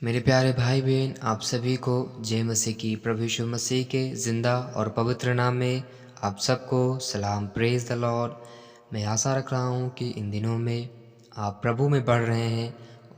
मेरे प्यारे भाई बहन, आप सभी को जय मसीह की। प्रभु यीशु मसीह के ज़िंदा और पवित्र नाम में आप सबको सलाम। Praise the Lord. मैं आशा रख रहा हूँ कि इन दिनों में आप प्रभु में बढ़ रहे हैं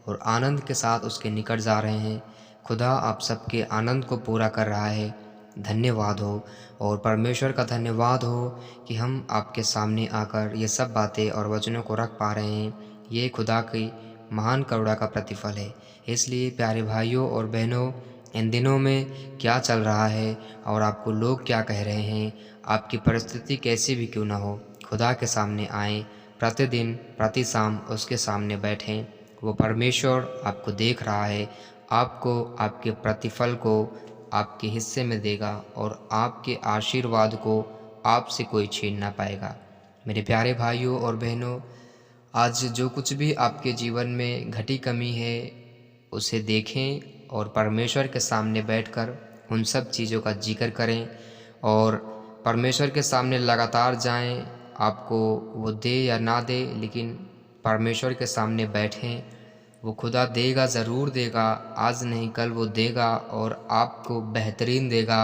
और आनंद के साथ उसके निकट जा रहे हैं। खुदा आप सबके आनंद को पूरा कर रहा है। धन्यवाद हो और परमेश्वर का धन्यवाद हो कि हम आपके सामने आकर ये सब बातें और वचनों को रख पा रहे हैं। ये खुदा की महान करुणा का प्रतिफल है। इसलिए प्यारे भाइयों और बहनों, इन दिनों में क्या चल रहा है और आपको लोग क्या कह रहे हैं, आपकी परिस्थिति कैसी भी क्यों ना हो, खुदा के सामने आएँ। प्रतिदिन प्रति शाम उसके सामने बैठें। वो परमेश्वर आपको देख रहा है, आपको आपके प्रतिफल को आपके हिस्से में देगा और आपके आशीर्वाद को आपसे कोई छीन ना पाएगा। मेरे प्यारे भाइयों और बहनों, आज जो कुछ भी आपके जीवन में घटी कमी है उसे देखें और परमेश्वर के सामने बैठकर उन सब चीज़ों का जिक्र करें और परमेश्वर के सामने लगातार जाएं। आपको वो दे या ना दे, लेकिन परमेश्वर के सामने बैठें। वो खुदा देगा, ज़रूर देगा। आज नहीं कल वो देगा और आपको बेहतरीन देगा।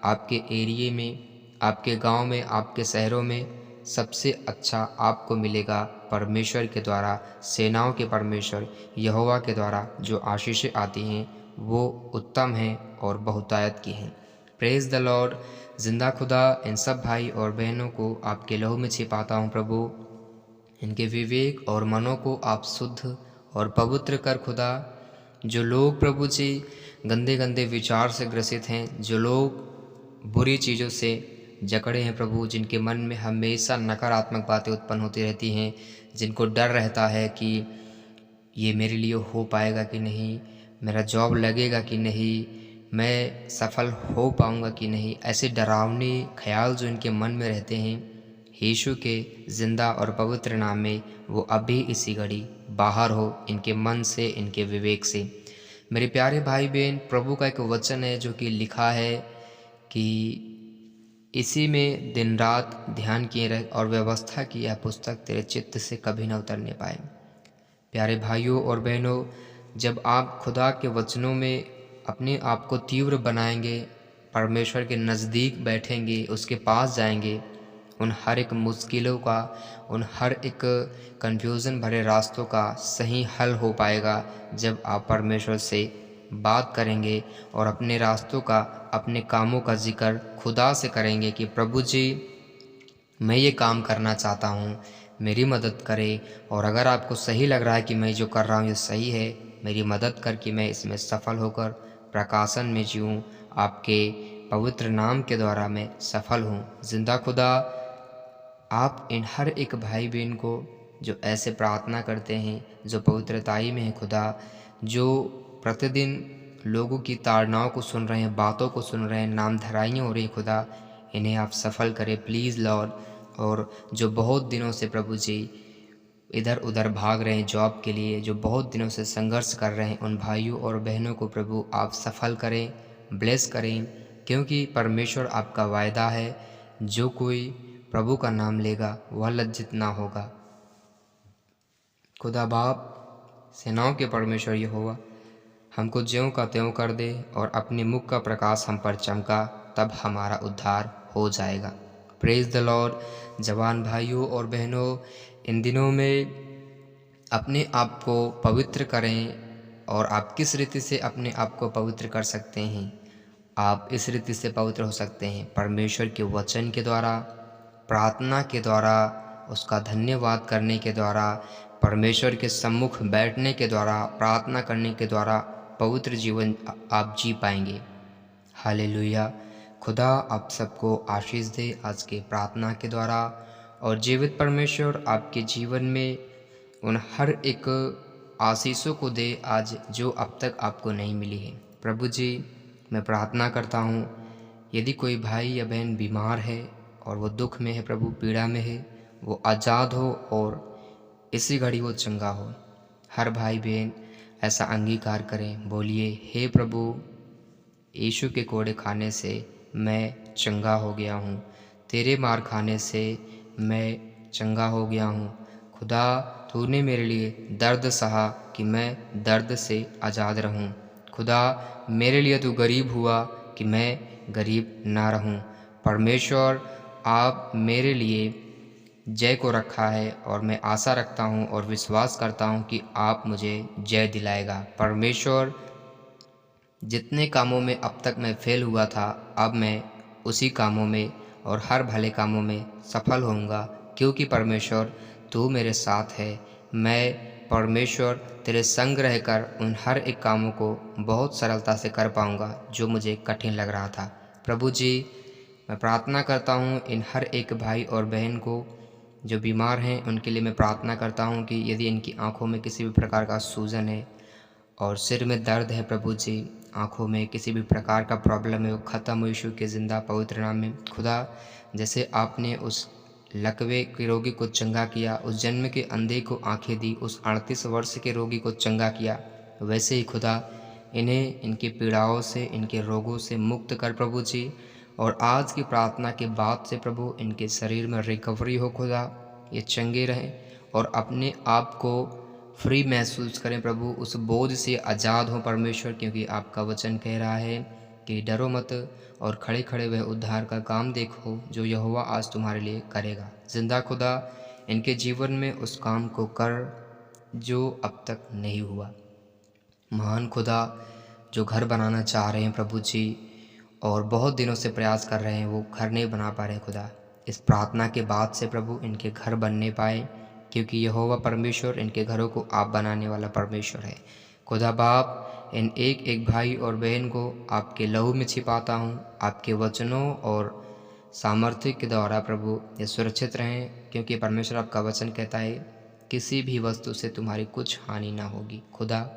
आपके एरिए में, आपके गांव में, आपके शहरों में सबसे अच्छा आपको मिलेगा परमेश्वर के द्वारा। सेनाओं के परमेश्वर यहोवा के द्वारा जो आशीषें आती हैं वो उत्तम हैं और बहुतायत की हैं। Praise the Lord. जिंदा खुदा इन सब भाई और बहनों को आपके लहू में छिपाता हूँ प्रभु। इनके विवेक और मनों को आप शुद्ध और पवित्र कर खुदा। जो लोग प्रभु जी गंदे गंदे विचार से ग्रसित हैं, जो लोग बुरी चीज़ों से जकड़े हैं प्रभु, जिनके मन में हमेशा नकारात्मक बातें उत्पन्न होती रहती हैं, जिनको डर रहता है कि ये मेरे लिए हो पाएगा कि नहीं, मेरा जॉब लगेगा कि नहीं, मैं सफल हो पाऊंगा कि नहीं, ऐसे डरावने ख्याल जो इनके मन में रहते हैं, यीशु के ज़िंदा और पवित्र नाम में वो अभी इसी घड़ी बाहर हो इनके मन से, इनके विवेक से। मेरे प्यारे भाई बहन, प्रभु का एक वचन है जो कि लिखा है कि इसी में दिन रात ध्यान किए रहे और व्यवस्था की यह पुस्तक तेरे चित्त से कभी न उतरने पाए। प्यारे भाइयों और बहनों, जब आप खुदा के वचनों में अपने आप को तीव्र बनाएंगे, परमेश्वर के नज़दीक बैठेंगे, उसके पास जाएंगे, उन हर एक मुश्किलों का, उन हर एक कन्फ्यूज़न भरे रास्तों का सही हल हो पाएगा जब आप परमेश्वर से बात करेंगे और अपने रास्तों का, अपने कामों का जिक्र खुदा से करेंगे कि प्रभु जी, मैं ये काम करना चाहता हूँ, मेरी मदद करें। और अगर आपको सही लग रहा है कि मैं जो कर रहा हूँ ये सही है, मेरी मदद कर कि मैं इसमें सफल होकर प्रकाशन में जीऊँ, आपके पवित्र नाम के द्वारा मैं सफल हूँ। जिंदा खुदा, आप इन हर एक भाई बहन को जो ऐसे प्रार्थना करते हैं, जो पवित्रताई में है खुदा, जो प्रतिदिन लोगों की ताड़नाओं को सुन रहे हैं, बातों को सुन रहे हैं, नामधराइयाँ हो रही हैं खुदा, इन्हें आप सफल करें प्लीज़ लॉर्ड। और जो बहुत दिनों से प्रभु जी इधर उधर भाग रहे हैं जॉब के लिए, जो बहुत दिनों से संघर्ष कर रहे हैं, उन भाइयों और बहनों को प्रभु आप सफल करें, ब्लेस करें, क्योंकि परमेश्वर आपका वायदा है, जो कोई प्रभु का नाम लेगा वह लज्जित ना होगा। खुदा बाप, सेनाओं के परमेश्वर यहोवा, हमको ज्यों का त्यों कर दे और अपने मुख का प्रकाश हम पर चमका, तब हमारा उद्धार हो जाएगा। Praise the Lord. जवान भाइयों और बहनों, इन दिनों में अपने आप को पवित्र करें। और आप किस रीति से अपने आप को पवित्र कर सकते हैं? आप इस रीति से पवित्र हो सकते हैं परमेश्वर के वचन के द्वारा, प्रार्थना के द्वारा, उसका धन्यवाद करने के द्वारा, परमेश्वर के सम्मुख बैठने के द्वारा, प्रार्थना करने के द्वारा पवित्र जीवन आप जी पाएंगे। हालेलुया। खुदा आप सबको आशीष दे आज के प्रार्थना के द्वारा। और जीवित परमेश्वर आपके जीवन में उन हर एक आशीषों को दे आज जो अब तक आपको नहीं मिली है। प्रभु जी, मैं प्रार्थना करता हूँ, यदि कोई भाई या बहन बीमार है और वो दुख में है प्रभु, पीड़ा में है, वो आज़ाद हो और इसी घड़ी वो चंगा हो। हर भाई बहन ऐसा अंगीकार करें, बोलिए, हे प्रभु, यीशु के कोड़े खाने से मैं चंगा हो गया हूँ, तेरे मार खाने से मैं चंगा हो गया हूँ। खुदा, तूने मेरे लिए दर्द सहा कि मैं दर्द से आज़ाद रहूं। खुदा मेरे लिए तू गरीब हुआ कि मैं गरीब ना रहूं। परमेश्वर आप मेरे लिए जय को रखा है और मैं आशा रखता हूं और विश्वास करता हूं कि आप मुझे जय दिलाएगा। परमेश्वर जितने कामों में अब तक मैं फेल हुआ था, अब मैं उसी कामों में और हर भले कामों में सफल होऊंगा, क्योंकि परमेश्वर तू मेरे साथ है। मैं परमेश्वर तेरे संग रहकर उन हर एक कामों को बहुत सरलता से कर पाऊंगा जो मुझे कठिन लग रहा था। प्रभु जी, मैं प्रार्थना करता हूँ इन हर एक भाई और बहन को जो बीमार हैं, उनके लिए मैं प्रार्थना करता हूँ कि यदि इनकी आंखों में किसी भी प्रकार का सूजन है और सिर में दर्द है, प्रभु जी आँखों में किसी भी प्रकार का प्रॉब्लम है, वो ख़त्म हो यीशु के ज़िंदा पवित्र नाम में। खुदा, जैसे आपने उस लकवे के रोगी को चंगा किया, उस जन्म के अंधे को आँखें दी, उस 38 वर्ष के रोगी को चंगा किया, वैसे ही खुदा इन्हें इनकी पीड़ाओं से, इनके रोगों से मुक्त कर प्रभु जी। और आज की प्रार्थना के बाद से प्रभु इनके शरीर में रिकवरी हो खुदा, ये चंगे रहें और अपने आप को फ्री महसूस करें प्रभु, उस बोझ से आज़ाद हों परमेश्वर, क्योंकि आपका वचन कह रहा है कि डरो मत और खड़े खड़े वह उद्धार का काम देखो जो यहोवा आज तुम्हारे लिए करेगा। जिंदा खुदा, इनके जीवन में उस काम को कर जो अब तक नहीं हुआ। महान खुदा, जो घर बनाना चाह रहे हैं प्रभु जी और बहुत दिनों से प्रयास कर रहे हैं, वो घर नहीं बना पा रहे हैं खुदा, इस प्रार्थना के बाद से प्रभु इनके घर बनने पाए, क्योंकि यहोवा परमेश्वर इनके घरों को आप बनाने वाला परमेश्वर है। खुदा बाप, इन एक एक भाई और बहन को आपके लहू में छिपाता हूँ, आपके वचनों और सामर्थ्य के द्वारा प्रभु ये सुरक्षित रहें, क्योंकि परमेश्वर आपका वचन कहता है किसी भी वस्तु से तुम्हारी कुछ हानि ना होगी। खुदा,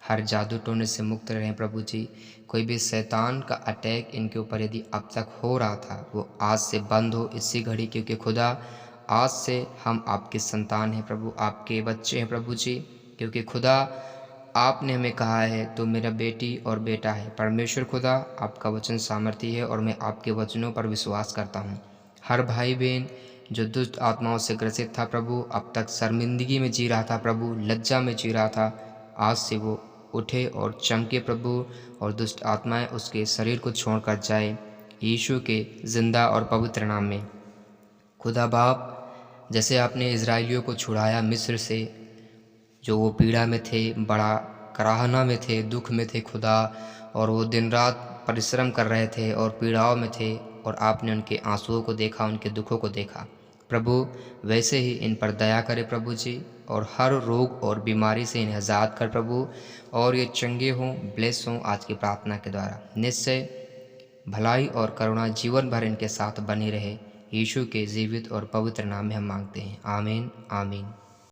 हर जादू टोने से मुक्त रहें प्रभु जी। कोई भी शैतान का अटैक इनके ऊपर यदि अब तक हो रहा था, वो आज से बंद हो इसी घड़ी, क्योंकि खुदा आज से हम आपके संतान हैं प्रभु, आपके बच्चे हैं प्रभु जी। क्योंकि खुदा आपने हमें कहा है तो मेरा बेटी और बेटा है। परमेश्वर खुदा, आपका वचन सामर्थी है और मैं आपके वचनों पर विश्वास करता हूँ। हर भाई बहन जो दुष्ट आत्माओं से ग्रसित था प्रभु, अब तक शर्मिंदगी में जी रहा था प्रभु, लज्जा में जी रहा था, आज से वो उठे और चमके प्रभु, और दुष्ट आत्माएं उसके शरीर को छोड़कर जाए यीशु के जिंदा और पवित्र नाम में। खुदा बाप, जैसे आपने इज़राइलियों को छुड़ाया मिस्र से, जो वो पीड़ा में थे, बड़ा कराहना में थे, दुख में थे खुदा, और वो दिन रात परिश्रम कर रहे थे और पीड़ाओं में थे, और आपने उनके आंसुओं को देखा, उनके दुखों को देखा प्रभु। वैसे ही इन पर दया करे प्रभु जी, और हर रोग और बीमारी से इन्हें आज़ाद कर प्रभु, और ये चंगे हों, ब्लेस हों आज की प्रार्थना के द्वारा। निश्चय भलाई और करुणा जीवन भर इनके साथ बनी रहे। यीशु के जीवित और पवित्र नाम में हम मांगते हैं, आमीन आमीन।